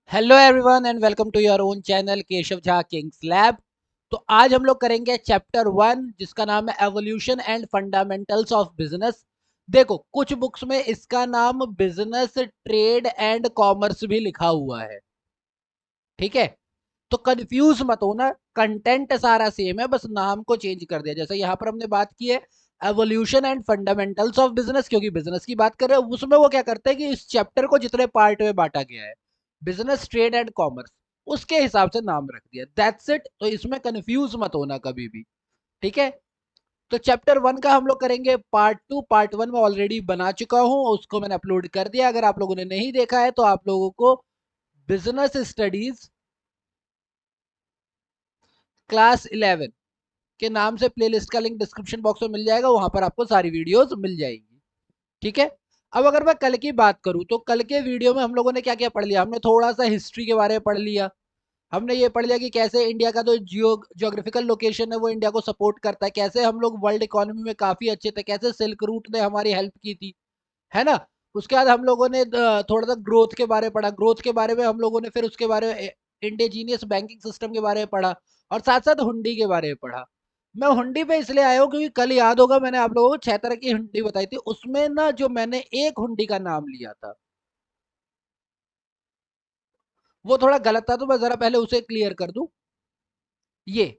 Hello everyone and welcome to your own channel Keshav Jha kings lab. तो आज हम लोग करेंगे चैप्टर 1 जिसका नाम है evolution and fundamentals of business. देखो कुछ बुक्स में इसका नाम बिजनेस ट्रेड एंड कॉमर्स भी लिखा हुआ है, ठीक है। तो कंफ्यूज मत होना, कंटेंट सारा सेम है, बस नाम को चेंज कर दिया। जैसे यहाँ पर हमने बात की है evolution and fundamentals of business, क्योंकि बिजनेस की बात कर रहे हैं। उसमें वो क्या करते हैं कि इस चैप्टर को जितने पार्ट में बांटा गया है, बिजनेस ट्रेड एंड कॉमर्स, उसके हिसाब से नाम रख दिया, दैट्स इट। तो इसमें कंफ्यूज मत होना कभी भी, ठीक है। तो चैप्टर 1 का हम लोग करेंगे पार्ट 2। पार्ट 1 में ऑलरेडी बना चुका हूं, उसको मैंने अपलोड कर दिया। अगर आप लोगों ने नहीं देखा है तो आप लोगों को बिजनेस स्टडीज क्लास 11 के नाम से प्लेलिस्ट का लिंक डिस्क्रिप्शन बॉक्स में मिल जाएगा, वहां पर आपको सारी वीडियोस मिल जाएगी, ठीक है। अब अगर मैं कल की बात करूं तो कल के वीडियो में हम लोगों ने क्या क्या पढ़ लिया। हमने थोड़ा सा हिस्ट्री के बारे में पढ़ लिया। हमने ये पढ़ लिया कि कैसे इंडिया का जो जियोग्राफिकल लोकेशन है वो इंडिया को सपोर्ट करता है, कैसे हम लोग वर्ल्ड इकोनॉमी में काफी अच्छे थे, कैसे सिल्क रूट ने हमारी हेल्प की थी, है ना। उसके बाद हम लोगों ने थोड़ा सा ग्रोथ के बारे में पढ़ा। ग्रोथ के बारे में हम लोगों ने फिर उसके बारे में इंडिजीनियस बैंकिंग सिस्टम के बारे में पढ़ा, और साथ साथ हुंडी के बारे में पढ़ा। मैं हुंडी पे इसलिए आया हूँ क्योंकि कल याद होगा मैंने आप लोगों को 6 तरह की हुंडी बताई थी, उसमें ना जो मैंने एक हुंडी का नाम लिया था वो थोड़ा गलत था, तो मैं जरा पहले उसे क्लियर कर दूं। ये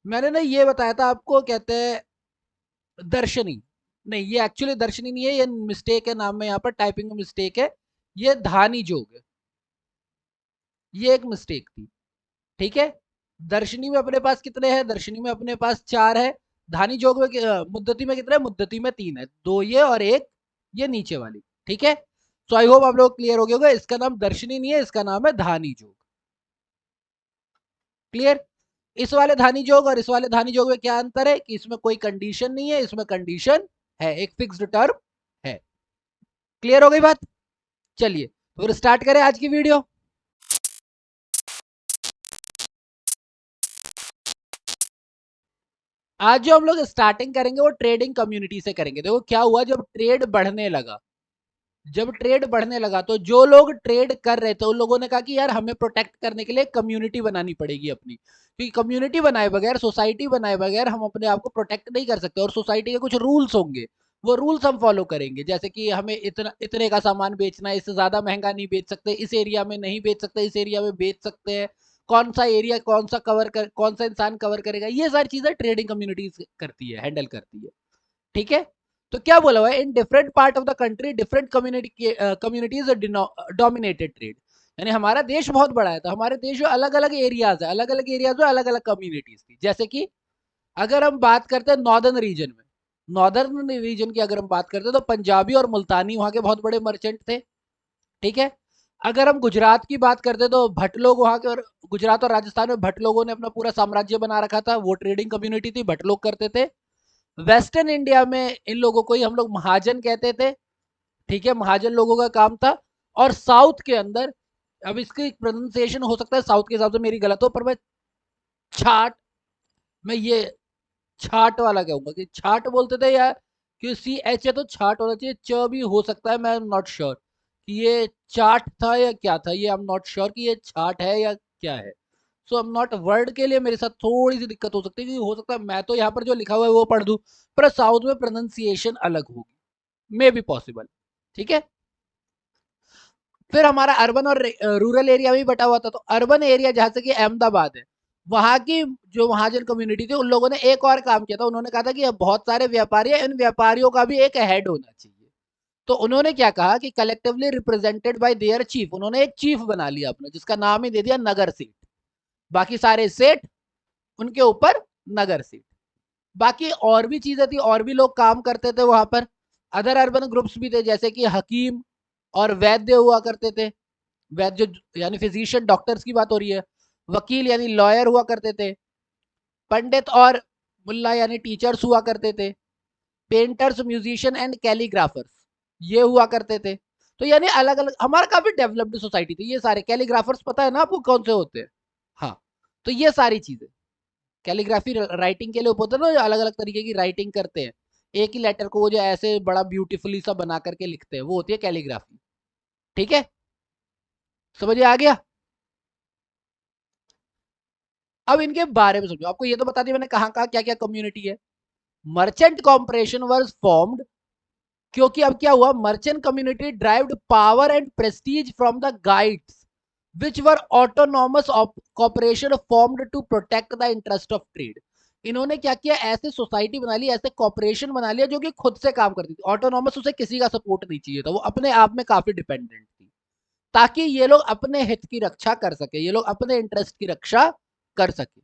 मैंने ना ये बताया था आपको, कहते हैं दर्शनी। नहीं, ये एक्चुअली दर्शनी नहीं है, ये मिस्टेक है नाम में, यहाँ पर टाइपिंग में मिस्टेक है। ये धानी जोग है, ये एक मिस्टेक थी, ठीक है। दर्शनी में अपने पास कितने हैं? दर्शनी में अपने पास 4 है। धानी जोग में मुद्दती में कितने? मुद्दती में 3 है, 2 ये और एक ये नीचे वाली, ठीक है। सो आई होप आप लोग क्लियर हो गए होगा, इसका नाम दर्शनी नहीं है, इसका नाम है धानी जोग। क्लियर? इस वाले धानी जोग और इस वाले धानी जोग में क्या अंतर है कि इसमें कोई कंडीशन नहीं है, इसमें कंडीशन है, एक फिक्स्ड टर्म है। क्लियर हो गई बात? चलिए तो फिर स्टार्ट करें आज की वीडियो। आज जो हम लोग स्टार्टिंग करेंगे वो ट्रेडिंग कम्युनिटी से करेंगे। देखो क्या हुआ, जब ट्रेड बढ़ने लगा, जब ट्रेड बढ़ने लगा तो जो लोग ट्रेड कर रहे थे उन लोगों ने कहा कि यार हमें प्रोटेक्ट करने के लिए कम्युनिटी बनानी पड़ेगी अपनी, क्योंकि कम्युनिटी बनाए बगैर, सोसाइटी बनाए बगैर हम अपने आप को प्रोटेक्ट नहीं कर सकते। और सोसाइटी के कुछ रूल्स होंगे, वो रूल्स हम फॉलो करेंगे। जैसे कि हमें इतना इतने का सामान बेचना है, इससे ज्यादा महंगा नहीं बेच सकते, इस एरिया में नहीं बेच सकते, इस एरिया में बेच सकते हैं, कौन सा एरिया कौन सा कवर कर, कौन सा इंसान कवर करेगा, ये सारी चीजें ट्रेडिंग कम्युनिटीज करती है, हैंडल करती है, ठीक है। तो क्या बोला हुआ है, in different part of the country different communities dominated trade. यानी हमारा देश बहुत बड़ा है, तो हमारे देश में अलग अलग एरियाज है, अलग अलग एरियाज में अलग अलग कम्युनिटीज थी। जैसे कि अगर हम बात करते हैं नॉर्दर्न रीजन में, नॉर्दर्न रीजन की अगर हम बात करते हैं तो पंजाबी और मुल्तानी वहां के बहुत बड़े मर्चेंट थे, ठीक है। अगर हम गुजरात की बात करते हैं तो भट्ट लोग वहां के, और गुजरात और राजस्थान में भट्ट लोगों ने अपना पूरा साम्राज्य बना रखा था, वो ट्रेडिंग कम्युनिटी थी, भट्ट लोग करते थे। वेस्टर्न इंडिया में इन लोगों को ही हम लोग महाजन कहते थे, ठीक है, महाजन लोगों का काम था। और साउथ के अंदर, अब इसकी प्रोनाउंसिएशन हो सकता है साउथ के हिसाब से मेरी गलत हो, पर मैं छाट, मैं ये छाट वाला कहूंगा कि छाट बोलते थे यार, कि सी एच है तो छाट होना चाहिए, च भी हो सकता है, मैं एम नॉट श्योर कि ये चाट था या क्या था, ये आई एम नॉट श्योर कि ये छाट है या क्या है। सो आई एम नॉट, वर्ड के लिए मेरे साथ थोड़ी सी दिक्कत हो सकती है, क्योंकि हो सकता है मैं तो यहाँ पर जो लिखा हुआ है वो पढ़ दूं, पर साउथ में प्रोनाउंसिएशन अलग होगी, मे बी पॉसिबल, ठीक है। फिर हमारा अर्बन और रूरल एरिया भी बटा हुआ था। तो अर्बन एरिया जहां से कि अहमदाबाद है, वहां की जो महाजन कम्युनिटी थी उन लोगों ने एक और काम किया था। उन्होंने कहा था कि अब बहुत सारे व्यापारी हैं, इन व्यापारियों का भी एक हेड होना चाहिए। तो उन्होंने क्या कहा कि collectively represented by there chief, उन्होंने एक चीफ बना लिया अपना, जिसका नाम ही दे दिया नगर सेठ। बाकी सारे सेठ, उनके ऊपर नगर सेठ। बाकी और भी चीजें थी, और भी लोग काम करते थे वहां पर। अदर अर्बन ग्रुप्स भी थे, जैसे कि हकीम और वैद्य हुआ करते थे। वैद्य यानी फिजिशियन, डॉक्टर्स की बात हो रही है। वकील यानी लॉयर हुआ करते थे। पंडित और मुल्ला यानी टीचर्स हुआ करते थे। पेंटर्स, म्यूजिशियन एंड कैलीग्राफर्स ये हुआ करते थे। तो यानी अलग अलग, हमारा काफी डेवलप्ड सोसाइटी थी। ये सारे कैलीग्राफर्स पता है ना आपको कौन से होते हैं? हाँ, तो ये सारी चीजें, कैलीग्राफी राइटिंग के लिए होता है ना, जो अलग अलग तरीके की राइटिंग करते हैं, एक ही लेटर को वो जो ऐसे बड़ा ब्यूटीफुली सा बना करके लिखते हैं, वो होती है कैलीग्राफी, ठीक है। समझ आ गया? अब इनके बारे में समझो, आपको ये तो बता दिया मैंने कहाँ कहाँ क्या क्या कम्युनिटी है। मर्चेंट कॉर्पोरेशन वाज फॉर्म्ड क्योंकि अब क्या हुआ, merchant community driven power and prestige from the guilds which were autonomous corporation formed to protect the interest of trade. इन्होंने क्या किया, ऐसे सोसाइटी बना ली, ऐसे कॉर्पोरेशन बना लिया जो कि खुद से काम करती थी, ऑटोनॉमस, उसे किसी का सपोर्ट नहीं चाहिए था, वो अपने आप में काफी डिपेंडेंट थी, ताकि ये लोग अपने हित की रक्षा कर सके, ये लोग अपने इंटरेस्ट की रक्षा कर सके।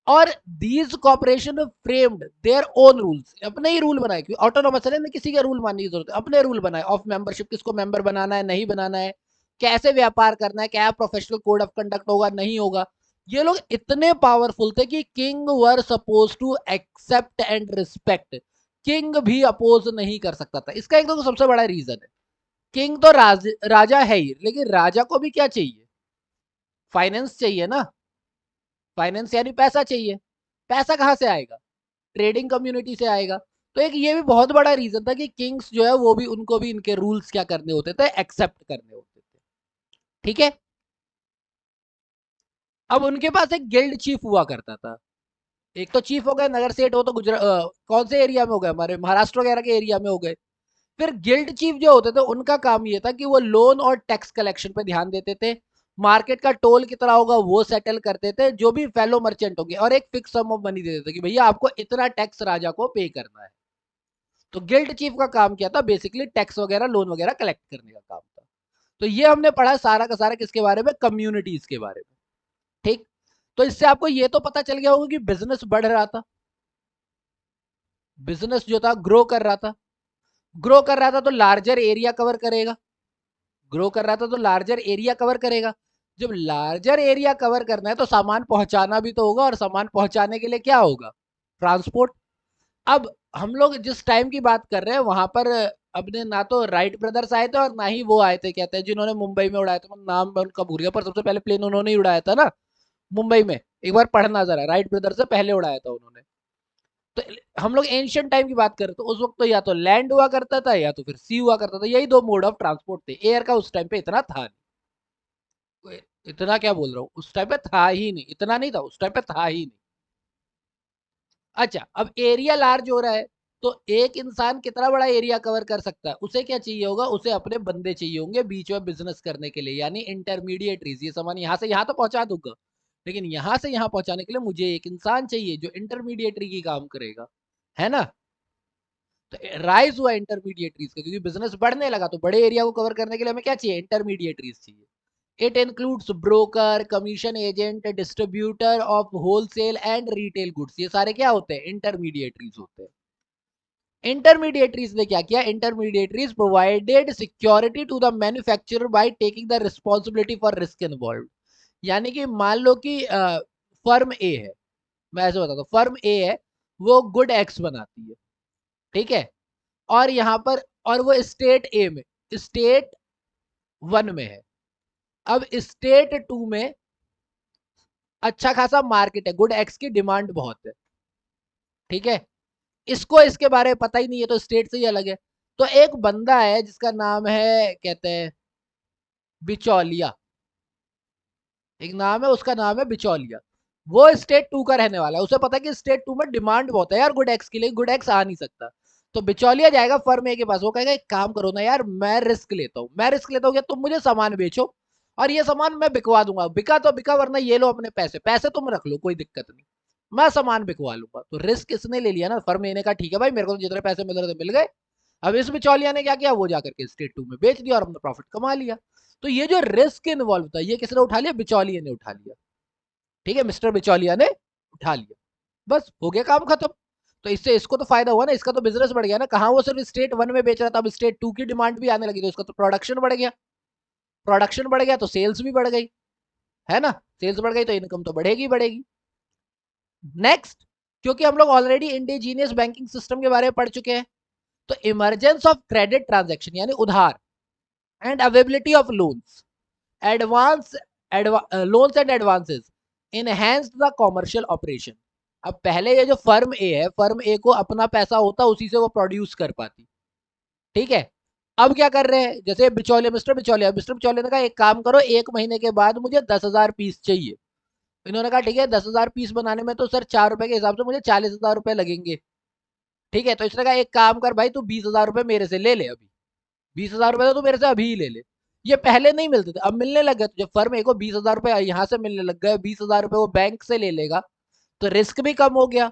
और these corporation framed their own rules, अपने ही रूल बनाए, क्योंकि ऑटोनॉमस है ना, किसी का रूल मानने की जरूरत है, अपने रूल बनाए ऑफ मेंबरशिप, किसको मेंबर बनाना है नहीं बनाना है, कैसे व्यापार करना है, क्या प्रोफेशनल कोड ऑफ कंडक्ट होगा नहीं होगा। ये लोग इतने पावरफुल थे कि king were suppose to accept and respect, king भी अपोज नहीं कर सकता था। इसका एक तो सबसे बड़ा रीजन है, किंग तो राजा है ही, लेकिन राजा को भी क्या चाहिए, फाइनेंस चाहिए ना, फाइनेंस यानी पैसा चाहिए, पैसा कहाँ से आएगा, ट्रेडिंग कम्युनिटी से आएगा। तो एक ये भी बहुत बड़ा रीजन था कि किंग्स जो है वो भी, उनको भी इनके रूल्स क्या करने होते थे, एक्सेप्ट करने होते थे। ठीक है, अब उनके पास एक गिल्ड चीफ हुआ करता था। एक तो चीफ हो गए नगर सेठ, हो तो गुजरात कौन से एरिया में हो गए, हमारे महाराष्ट्र वगैरह के एरिया में हो गए। फिर गिल्ड चीफ जो होते थे उनका काम ये था कि वो लोन और टैक्स कलेक्शन पे ध्यान देते थे, मार्केट का टोल कितना होगा वो सेटल करते थे, जो भी फेलो मर्चेंट होंगे, और एक फिक्स सम ऑफ मनी देते थे कि भैया आपको इतना टैक्स राजा को पे करना है। तो गिल्ड चीफ का काम क्या था, बेसिकली टैक्स वगैरह लोन वगैरह कलेक्ट करने का काम था। तो ये हमने पढ़ा सारा का सारा किसके बारे में, कम्युनिटीज के बारे में। ठीक, तो इससे आपको ये तो पता चल गया होगा कि बिजनेस बढ़ रहा था, बिजनेस जो था ग्रो कर रहा था, ग्रो कर रहा था तो लार्जर एरिया कवर करेगा, ग्रो कर रहा था तो लार्जर एरिया कवर करेगा। जब लार्जर एरिया कवर करना है तो सामान पहुंचाना भी तो होगा, और सामान पहुंचाने के लिए क्या होगा, ट्रांसपोर्ट। अब हम लोग जिस टाइम की बात कर रहे हैं वहां पर अपने ना तो राइट ब्रदर्स आए थे और ना ही वो आए थे, कहते हैं जिन्होंने मुंबई में उड़ाया था, नाम मैं उनका भूल गया, पर सबसे पहले प्लेन उन्होंने ही उड़ाया था ना मुंबई में। एक बार पढ़ना जरा, राइट ब्रदर से पहले उड़ाया था उन्होंने। तो हम लोग एंशियंट टाइम की बात करें तो उस वक्त तो या तो लैंड हुआ करता था या तो फिर सी हुआ करता था, यही दो मोड ऑफ ट्रांसपोर्ट थे। एयर का उस टाइम पे इतना था नहीं, इतना क्या बोल रहा हूँ, उस टाइम पे था ही नहीं, इतना नहीं था, उस टाइम पे था ही नहीं। अच्छा, अब एरिया लार्ज हो रहा है तो एक इंसान कितना बड़ा एरिया कवर कर सकता है, उसे क्या चाहिए होगा, उसे अपने बंदे चाहिए होंगे बीच में बिजनेस करने के लिए, यानी इंटरमीडिएटरीज। ये सामान यहाँ से यहाँ तो पहुंचा दूंगा, लेकिन यहाँ से यहाँ पहुंचाने के लिए मुझे एक इंसान चाहिए जो इंटरमीडिएटरी की काम करेगा, है ना। तो राइज हुआ इंटरमीडिएटरीज का, क्योंकि बिजनेस बढ़ने लगा तो बड़े एरिया को कवर करने के लिए हमें क्या चाहिए, इंटरमीडिएटरीज चाहिए। It includes broker, commission agent, distributor of wholesale and retail goods, ये सारे क्या होते हैं, इंटरमीडिएटरीज होते हैं। इंटरमीडिएटरीज ने क्या किया, intermediaries provided security to the manufacturer by taking the responsibility for risk involve. यानी कि मान लो कि फर्म ए है, मैं ऐसे बताता हूँ, फर्म ए है, वो गुड एक्स बनाती है, ठीक है, और यहाँ पर, और वो स्टेट ए में, स्टेट वन में है। अब स्टेट टू में अच्छा खासा मार्केट है, गुड एक्स की डिमांड बहुत है, ठीक है, इसको इसके बारे में पता ही नहीं है, तो स्टेट से ही अलग है। तो एक बंदा है जिसका नाम है, कहते हैं बिचौलिया, एक नाम है, उसका नाम है बिचौलिया। वो स्टेट टू का रहने वाला है, उसे पता है कि स्टेट टू में डिमांड बहुत है यार गुड एक्स के लिए, गुड एक्स आ नहीं सकता। तो बिचौलिया जाएगा फर्म ए के पास, वो कहेगा एक काम करो ना यार, मैं रिस्क लेता हूँ, मैं रिस्क लेता हूँ, क्या तुम मुझे सामान बेचो और ये सामान मैं बिकवा दूंगा, बिका तो बिका, वरना ये लो अपने पैसे, पैसे तुम रख लो, कोई दिक्कत नहीं, मैं सामान बिकवा लूंगा। तो रिस्क इसने ले लिया ना, फर्म ए ने कहा ठीक है भाई, मेरे को तो जितने पैसे मिल रहे थे मिल गए। अब इस बिचौलिया ने क्या किया, वो जाकर के स्टेट टू में बेच दिया और अपना प्रॉफिट कमा लिया। तो ये जो रिस्क इन्वॉल्व था, ये किसने उठा लिया, बिचौलिया ने उठा लिया, ठीक है, मिस्टर बिचौलिया ने उठा लिया, बस हो गया काम खत्म। तो इससे इसको तो फायदा हुआ ना, इसका तो बिजनेस बढ़ गया ना, कहा वो सिर्फ स्टेट वन में बेच रहा था, अब स्टेट टू की डिमांड भी आने लगी, तो इसका तो प्रोडक्शन बढ़ गया, प्रोडक्शन बढ़ गया तो सेल्स भी बढ़ गई, है ना, सेल्स बढ़ गई तो इनकम तो बढ़ेगी बढ़ेगी। नेक्स्ट, क्योंकि हम लोग ऑलरेडी इंडिजीनियस बैंकिंग सिस्टम के बारे में पढ़ चुके हैं, तो इमरजेंस ऑफ क्रेडिट ट्रांजेक्शन यानी उधार, and availability of loans, advance, loans and advances enhanced the commercial operation. अब पहले ये जो फर्म ए है, फर्म ए को अपना पैसा होता, उसी से वो प्रोड्यूस कर पाती, ठीक है। अब क्या कर रहे हैं, जैसे बिचौलिया, मिस्टर बिचौलिया ने कहा एक काम करो, एक महीने के बाद मुझे 10,000 पीस चाहिए, इन्होंने कहा ठीक है 10,000 पीस बनाने में तो सर 4 रुपए के हिसाब से मुझे 40,000 रुपए लगेंगे। ठीक है, तो इसने कहा एक काम कर भाई, तू 20,000 रुपए मेरे से ले ले अभी, 20,000 रुपए तो तू मेरे से अभी ही ले ले। ये पहले नहीं मिलते थे, अब मिलने लग गए। तो जब फर्म को 20,000 रुपए यहाँ से मिलने लग गए, 20,000 रुपए वो बैंक से ले लेगा, तो रिस्क भी कम हो गया,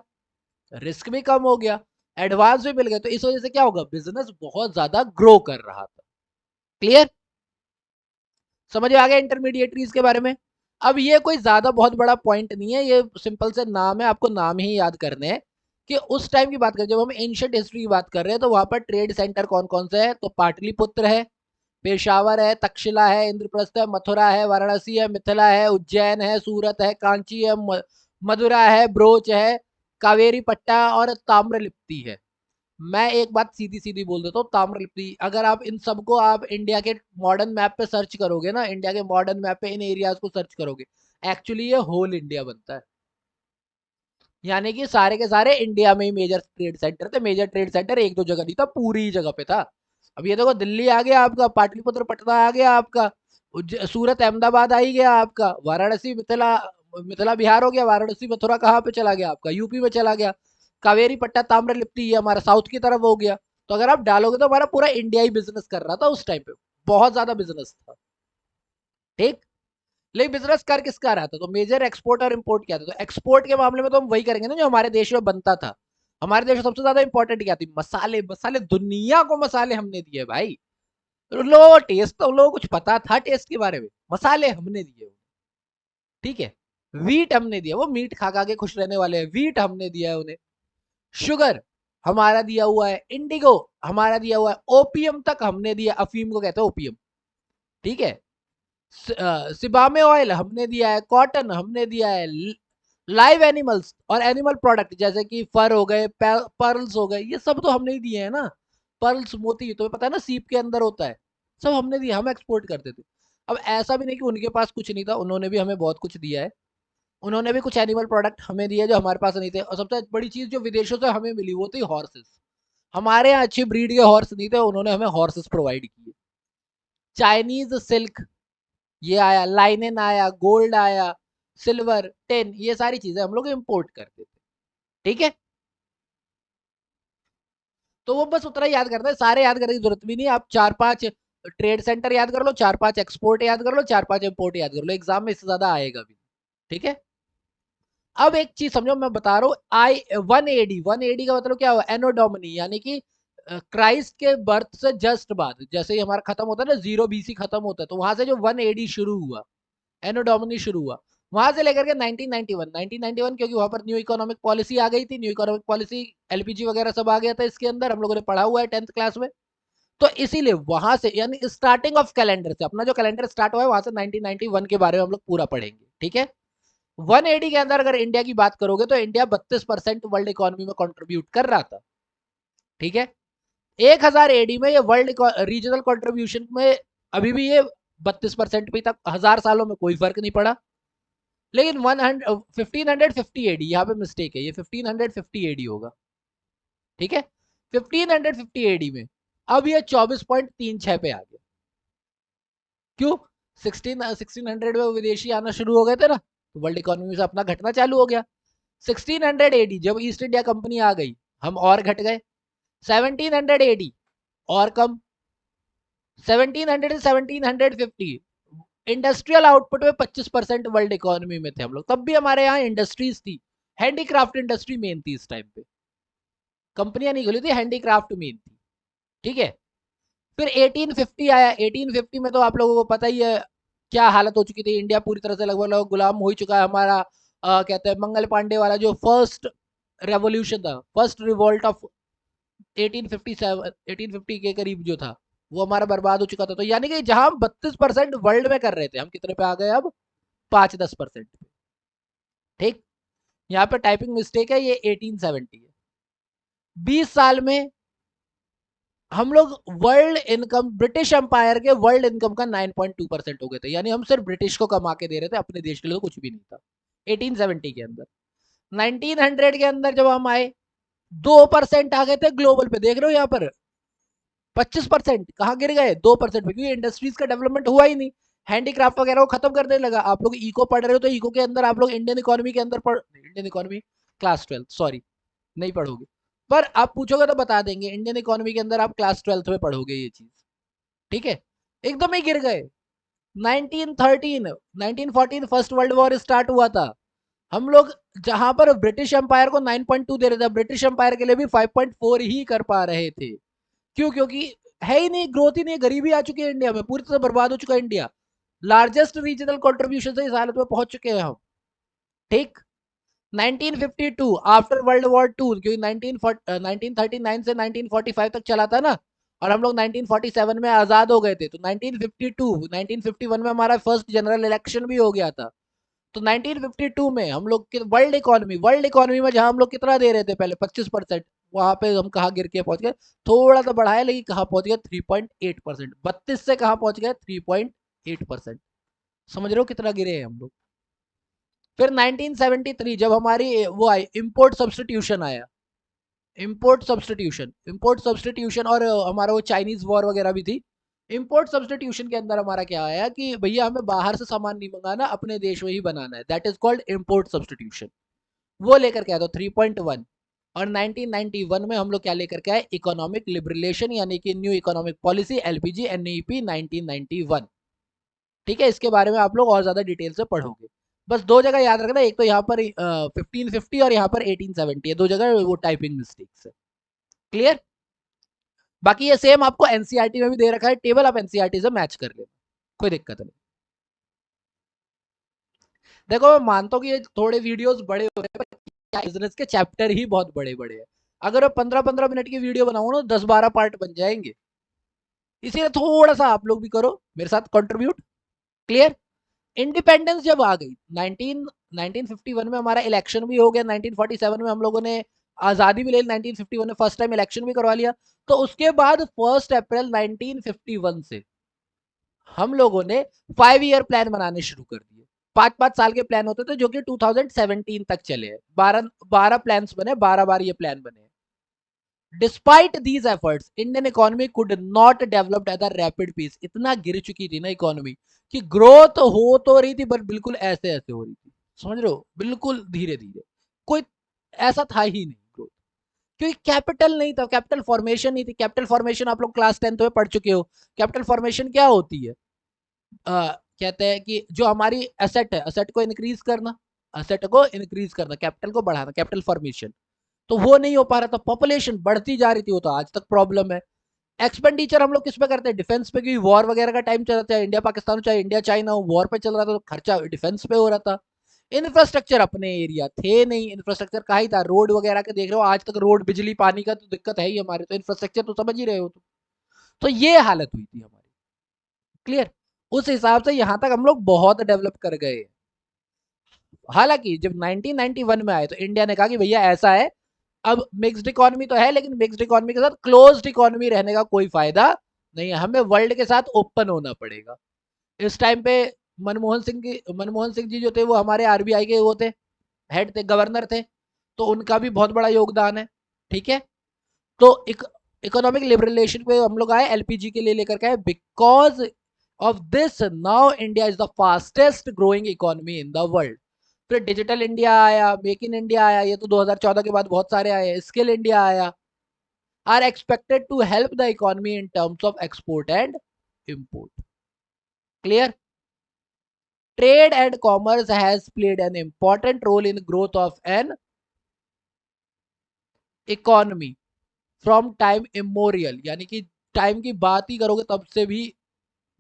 रिस्क भी कम हो गया, एडवांस भी मिल गए। तो इस वजह से क्या होगा, बिजनेस बहुत ज्यादा ग्रो कर रहा था। क्लियर, समझ में आ गया इंटरमीडिएटरीज के बारे में। अब ये कोई ज्यादा बहुत बड़ा पॉइंट नहीं है, ये सिंपल से नाम है, आपको नाम ही याद करने हैं कि उस टाइम की बात करें, जब हम एंशिएंट हिस्ट्री की बात कर रहे हैं, तो वहां पर ट्रेड सेंटर कौन कौन से है, तो पाटलिपुत्र है, पेशावर है, तक्षशिला है, इंद्रप्रस्थ है, मथुरा है, वाराणसी है, मिथिला है, उज्जैन है, सूरत है, कांची है, मदुरा है, ब्रोच है, कावेरी पट्टा और ताम्रलिप्ति है। मैं एक बात सीधी सीधी बोल देता हूँ, ताम्रलिप्ति, अगर आप इन सबको आप इंडिया के मॉडर्न मैप पे सर्च करोगे ना, इंडिया के मॉडर्न मैप पे इन एरियाज को सर्च करोगे, एक्चुअली ये होल इंडिया बनता है। यानी कि सारे के सारे इंडिया में ही मेजर ट्रेड सेंटर थे। मेजर ट्रेड सेंटर एक दो जगह नहीं था, पूरी जगह पे था। अब ये देखो, दिल्ली आ गया आपका, पाटलिपुत्र पटना आ गया आपका, सूरत अहमदाबाद आ ही गया आपका, वाराणसी मिथिला, मिथिला बिहार हो गया, वाराणसी मथुरा कहाँ पे चला गया आपका, यूपी में चला गया, कावेरी पट्टा ताम्रलिप्ति ये हमारा साउथ की तरफ हो गया। तो अगर आप डालोगे तो हमारा पूरा इंडिया ही बिजनेस कर रहा था उस टाइम पे, बहुत ज्यादा बिजनेस था। ठीक, लेकिन बिजनेस कर किसका रहा था, तो मेजर एक्सपोर्ट और इंपोर्ट क्या था, तो एक्सपोर्ट के मामले में तो हम वही करेंगे ना जो हमारे देश में बनता था। हमारे देश में सबसे ज्यादा इंपॉर्टेंट क्या थी, मसाले, मसाले, दुनिया को मसाले हमने दिए भाई। तो उन लोगों को टेस्ट, तो उन लोगों को कुछ पता था टेस्ट के बारे में, मसाले हमने दिए। ठीक है, वीट हमने दिया, वो मीट खा खा के खुश रहने वाले हैं, वीट हमने दिया है उन्हें, शुगर हमारा दिया हुआ है, इंडिगो हमारा दिया हुआ है, ओपियम तक हमने दिया, अफीम को कहते हैं ओपियम। ठीक है, सिबामे ऑयल हमने दिया है, कॉटन हमने दिया है, लाइव एनिमल्स और एनिमल प्रोडक्ट जैसे कि फर हो गए, पर्ल्स हो गए, ये सब तो हमने ही दिए हैं ना। पर्ल्स, मोती, तुम्हें पता है ना सीप के अंदर होता है, सब हमने दिया, हम एक्सपोर्ट करते थे। अब ऐसा भी नहीं कि उनके पास कुछ नहीं था, उन्होंने भी हमें बहुत कुछ दिया है। उन्होंने भी कुछ एनिमल प्रोडक्ट हमें दिए जो हमारे पास नहीं थे, और सबसे बड़ी चीज जो विदेशों से हमें मिली वो थी हॉर्सेस। हमारे यहाँ अच्छी ब्रीड के हॉर्स नहीं थे, उन्होंने हमें हॉर्सेस प्रोवाइड किए। चाइनीज सिल्क ये आया, लाइनेन आया, गोल्ड आया, सिल्वर, टेन, ये सारी चीजें हम लोग इंपोर्ट करते थे। ठीक है, तो वो बस उतना याद करना है, सारे याद करने की जरूरत भी नहीं, आप 4-5 ट्रेड सेंटर याद कर लो, 4-5 एक्सपोर्ट याद कर लो, 4-5 इंपोर्ट याद कर लो, एग्जाम में इससे ज्यादा आएगा भी। ठीक है, अब एक चीज समझो, मैं बता रहा हूँ, आई 1 AD, 1 AD का मतलब क्या हुआ, एनोडोमनी, यानी कि क्राइस्ट के बर्थ से जस्ट बाद, जैसे ही हमारा खत्म होता है ना, 0 BC खत्म होता है, तो वहां से जो 1 AD शुरू हुआ, एनोडोमनी शुरू हुआ, वहां से लेकर के 1991, क्योंकि वहां पर न्यू इकोनॉमिक पॉलिसी आ गई थी, न्यू इकोनॉमिक पॉलिसी, एलपीजी वगैरह सब आ गया था इसके अंदर, हम लोगों ने पढ़ा हुआ है 10th क्लास में। तो इसीलिए वहां से, यानी स्टार्टिंग ऑफ कैलेंडर से, अपना जो कैलेंडर स्टार्ट हुआ है वहां से 1991 के बारे में हम लोग पूरा पढ़ेंगे। ठीक है, 1 AD के अंदर अगर इंडिया की बात करोगे तो इंडिया 32% वर्ल्ड इकोनॉमी में कंट्रीब्यूट कर रहा था। ठीक है, 1000 AD में ये वर्ल्ड रीजनल कंट्रीब्यूशन में अभी भी ये 32% पे तक, 1000 सालों में कोई फर्क नहीं पड़ा। लेकिन 1550 AD, यहाँ पे मिस्टेक है, ये 1550 AD होगा। ठीक है, 1550 AD में अब ये 24.36 पे आ गया। क्यों, 1600 में विदेशी आना शुरू हो गए थे ना, तो वर्ल्ड इकोनॉमी से अपना घटना चालू हो गया। 1600 AD जब ईस्ट इंडिया कंपनी आ गई, हम और घट गए। 1700 AD और कम, 1700 से 1750 इंडस्ट्रियल आउटपुट में 25% वर्ल्ड इकोनॉमी में थे हम लोग, तब भी हमारे यहाँ इंडस्ट्रीज थी, हैंडीक्राफ्ट इंडस्ट्री मेन थी इस टाइम पे, कंपनियां नहीं खुली थी, हैंडीक्राफ्ट मेन थी। ठीक है, फिर 1850 आया, 1850 में तो आप लोगों को पता ही है क्या हालत हो चुकी थी, इंडिया पूरी तरह से लगभग लगभग गुलाम हो ही चुका है हमारा। कहते हैं मंगल पांडे वाला जो फर्स्ट रेवोल्यूशन था, फर्स्ट रिवोल्ट ऑफ 1857, 1850 के करीब जो था, वो हमारा बर्बाद हो चुका था। तो यानी कि जहां हम 32% वर्ल्ड में कर रहे थे, हम कितने पे आ गए अब, 5-10% पे। ठीक, यहाँ पे टाइपिंग मिस्टेक है, ये 1870 है। 20 साल में हम लोग वर्ल्ड इनकम, ब्रिटिश एम्पायर के वर्ल्ड इनकम का 9.2% हो गए थे, यानी हम सिर्फ ब्रिटिश को कमा के दे रहे थे, अपने देश के लिए तो कुछ भी नहीं था 1870 के अंदर। 1900 के अंदर जब हम आए, 2% आ गए थे ग्लोबल पे, देख रहे हो यहाँ पर 25% कहाँ गिर गए, 2% पे, क्योंकि इंडस्ट्रीज का डेवलपमेंट हुआ ही नहीं। हैंडीक्राफ्ट वगैरह को खत्म कर देने लगा। आप लोग इको पढ़ रहे हो तो इको के अंदर आप लोग इंडियन इकोनॉमी के अंदर इंडियन इकोनॉमी क्लास 12 सॉरी नहीं पढ़ोगे, पर आप पूछोगे तो बता देंगे इंडियन इकोनॉमी के अंदर आप क्लास 12 में पढ़ोगे ये चीज। ठीक है, एकदम ही गिर गए। 1913 1914 फर्स्ट वर्ल्ड वॉर स्टार्ट हुआ था। हम लोग जहां पर ब्रिटिश एम्पायर को 9.2 दे रहे थे, ब्रिटिश एम्पायर के लिए भी 5.4 ही कर पा रहे थे। क्यों? क्योंकि है ही नहीं, ग्रोथ ही नहीं, गरीबी आ चुकी है इंडिया में, पूरी तरह बर्बाद हो चुका है इंडिया। लार्जेस्ट रीजनल कंट्रीब्यूशन से इस हालत में पहुंच चुके हैं हम। ठीक, 1952 आफ्टर वर्ल्ड वॉर टू, क्योंकि 1939 से 1945 तक चला था ना, और हम लोग 1947 में आजाद हो गए थे, तो 1951 में हमारा फर्स्ट जनरल इलेक्शन भी हो गया था। तो 1952 में हम लोग वर्ल्ड इकोनॉमी में जहां हम लोग कितना दे रहे थे पहले 25%, वहां पे हम कहा गिर के पहुंच गए। थोड़ा तो बढ़ाया, लेकिन कहां पहुंच गए 3.8%, 32 से कहां पहुंच गए 3.8%। समझ रहे हो कितना गिरे हैं हम लोग। फिर 1973 जब हमारी वो आई इंपोर्ट सब्सटीट्यूशन आया, इंपोर्ट सब्सटीट्यूशन और हमारा वो चाइनीज वॉर वगैरह भी थी। इंपोर्ट सब्सटीट्यूशन के अंदर हमारा क्या आया कि भैया हमें बाहर से सामान नहीं मंगाना, अपने देश में ही बनाना है, that is called import substitution. वो लेकर के आया था 3.1। और 1991 में हम लोग क्या लेकर के आए, इकोनॉमिक लिबरलेशन, यानी कि new economic policy, LPG NEP 1991। ठीक है, इसके बारे में आप लोग और ज्यादा डिटेल से पढ़ोगे। बस दो जगह याद रखना, एक तो यहाँ पर 1550 और यहाँ पर 1870 है, दो जगह वो टाइपिंग मिस्टेक्स है। क्लियर? बाकी ये सेम आपको एनसीईआरटी में भी दे रखा है टेबल, आप एनसीईआरटी से मैच कर लेना, कोई दिक्कत नहीं। देखो मैं मानता हूँ कि ये थोड़े वीडियोस बड़े हो रहे हैं, पर बिजनेस के चैप्टर ही बहुत बड़े बड़े हैं। अगर मैं 15-15 मिनट की वीडियो बनाऊँ ना, 10-12 पार्ट बन जाएंगे। इसीलिए थोड़ा सा आप लोग भी करो मेरे साथ कंट्रीब्यूट। क्लियर? इंडिपेंडेंस जब आ गई 1951 में हमारा इलेक्शन भी हो गया, 1947 में हम लोगों ने आजादी भी ले ली, 1951 में फर्स्ट टाइम इलेक्शन भी करवा लिया। तो उसके बाद 1 अप्रैल 1951 से हम लोगों ने 5 ईयर प्लान बनाने शुरू कर दिए। 5-5 साल के प्लान होते थे, जो कि 2017 तक चले हैं। 12 प्लान बने, 12 बार ये प्लान बने। Despite these efforts Indian economy could not developed at a rapid pace. इतना गिर चुकी थी ना इकोनॉमी कि ग्रोथ हो तो रही थी, पर बिल्कुल ऐसे ऐसे हो रही थी। समझ रहे हो, बिल्कुल धीरे धीरे, कोई ऐसा था ही नहीं ग्रोथ। क्योंकि कैपिटल नहीं था, कैपिटल फॉर्मेशन नहीं थी। कैपिटल फॉर्मेशन आप लोग क्लास 10th में पढ़ चुके हो। कैपिटल फॉर्मेशन क्या होती है? कहते हैं कि जो हमारी एसेट है, एसेट को इंक्रीज करना, कैपिटल को बढ़ाना, कैपिटल फॉर्मेशन। तो वो नहीं हो पा रहा था, पॉपुलेशन बढ़ती जा रही थी, वो तो आज तक प्रॉब्लम है। एक्सपेंडिचर हम लोग किस पे करते हैं? डिफेंस पे, क्योंकि वॉर वगैरह का टाइम चल रहा था, इंडिया पाकिस्तान चाहे इंडिया चाइना हो, वॉर पे चल रहा था, तो खर्चा डिफेंस पे हो रहा था। इंफ्रास्ट्रक्चर अपने एरिया थे नहीं, इंफ्रास्ट्रक्चर का ही था, रोड वगैरह के देख रहे हो आज तक, रोड बिजली पानी का तो दिक्कत है ही हमारे, तो इंफ्रास्ट्रक्चर तो समझ ही रहे हो। तो ये हालत हुई थी हमारी। क्लियर? उस हिसाब से यहां तक हम लोग बहुत डेवलप कर गए। हालांकि जब 1991 में आए तो इंडिया ने कहा कि भैया ऐसा है, अब मिक्स्ड इकोनॉमी तो है, लेकिन मिक्स्ड इकोनॉमी के साथ क्लोज्ड इकोनॉमी रहने का कोई फायदा नहीं है, हमें वर्ल्ड के साथ ओपन होना पड़ेगा। इस टाइम पे मनमोहन सिंह जी जो थे, वो हमारे आरबीआई के वो थे, हेड थे, गवर्नर थे, तो उनका भी बहुत बड़ा योगदान है। ठीक है, तो इकोनॉमिक लिबरलेशन पे हम लोग आए, एलपीजी के लिए लेकर के आए। Because of this now India is the fastest growing economy in the world. फिर डिजिटल इंडिया आया, मेक इन इंडिया आया, ये तो 2014 के बाद बहुत सारे आए, स्किल इंडिया आया, are expected to help the economy in terms of export and import. Clear? Trade and commerce has played an important role in growth of an economy from time immemorial, यानी कि time की बात ही करोगे तब से भी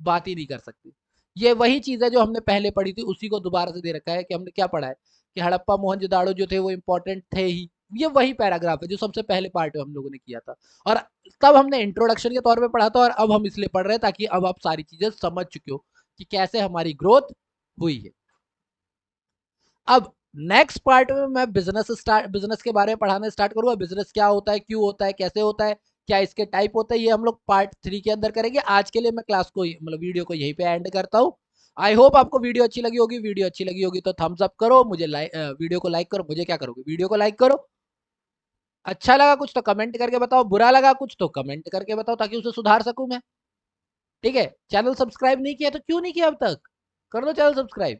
बात ही नहीं कर सकती। ये वही चीज है जो हमने पहले पढ़ी थी, उसी को दोबारा से दे रखा है कि हमने क्या पढ़ा है कि हड़प्पा मोहनजोदाड़ो जो थे वो इंपॉर्टेंट थे ही। ये वही पैराग्राफ है जो सबसे पहले पार्ट में हम लोगों ने किया था, और तब हमने इंट्रोडक्शन के तौर पे पढ़ा था, और अब हम इसलिए पढ़ रहे हैं ताकि अब आप सारी चीजें समझ चुके हो कि कैसे हमारी ग्रोथ हुई है। अब नेक्स्ट पार्ट में मैं बिजनेस के बारे में पढ़ाना स्टार्ट करूंगा। बिजनेस क्या होता है, क्यों होता है, कैसे होता है, क्या इसके टाइप होते हैं, ये हम लोग पार्ट 3 के अंदर करेंगे। आज के लिए मैं क्लास को मतलब वीडियो को यहीं पे एंड करता हूँ। आई होप आपको वीडियो अच्छी लगी होगी। वीडियो अच्छी लगी होगी तो थम्स अप करो, मुझे वीडियो को लाइक करो। मुझे क्या करोगे? वीडियो को लाइक करो। अच्छा लगा कुछ तो कमेंट करके बताओ, बुरा लगा कुछ तो कमेंट करके बताओ, ताकि उसे सुधार सकूं मैं। ठीक है, चैनल सब्सक्राइब नहीं किया तो क्यों नहीं किया अब तक, कर दो चैनल सब्सक्राइब।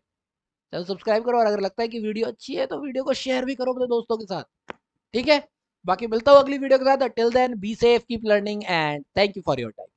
चैनल सब्सक्राइब करो और अगर लगता है कि वीडियो अच्छी है तो वीडियो को शेयर भी करो अपने दोस्तों के साथ। ठीक है, बाकी मिलता हूँ अगली वीडियो के साथ। Till then be safe, keep learning and thank you for your time.